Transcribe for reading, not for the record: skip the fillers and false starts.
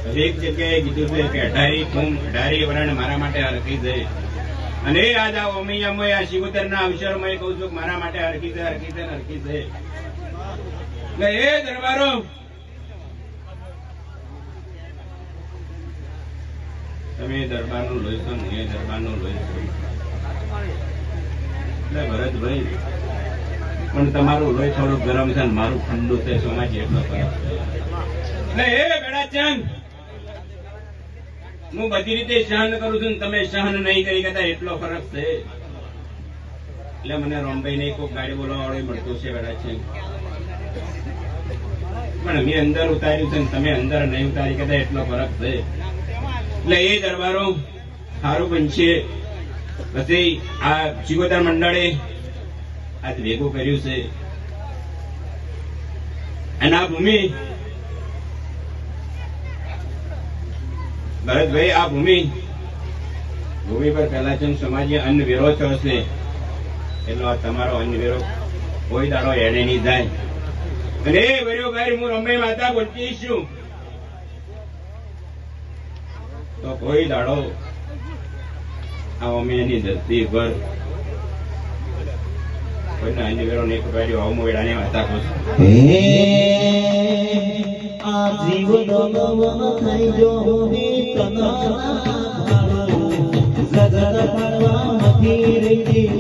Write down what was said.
એક જગ્યાએ કીધું છે કે 18 વરણ મારા માટે હરખી જાય. અને આજ આ ઓમૈયામય આ શિવોતરના અવસરમાં કહું છું કે મારા માટે હરખી જાય, હરખી જાય, હરખી જાય. એટલે એ દરબારો તમે દરબારનું લોહી છો, હું એ દરબારનું લોહી છું. એટલે ભરતભાઈ પણ તમારું લોહી થોડું ગરમ છે ને મારું ઠંડુ છે, સોમાજી એટલો ફરક છે. એટલે એ બેડાચંદ હું બધી રીતે સહન કરું છું, તમે સહન નહીં કરી શકતા એટલો ફરક છે. એટલે મને રોમભાઈ ને કોઈ ગાડી બોલાવવા વાળું મળતું છે બેડાચંદ, પણ મેં અંદર ઉતાર્યું છે ને તમે અંદર નહીં ઉતારી શકતા એટલો ફરક છે. એટલે એ દરબારો સારું બનશે. પછી આ શિવોતર મંડળે આજ ભેગું કર્યું છે અને આ ભૂમિ ભરતભાઈ, આ ભૂમિ પર પહેલા જેમ સમાજે અન્ન વેરો થયો છે એટલો આ તમારો અન્ન વેરો કોઈ દાડો એને નહીં જાય. અને એ વેરો ભાઈ હું રમે માતા બોલતી છું તો કોઈ દાડો આ અમેની ધરતી પર કોઈના અન્ન વેરો નહીં પકડ્યો. આવું વેડાની વાતા કહું છું. આ જીવન થઈ જો જગત પડવા નથી રહી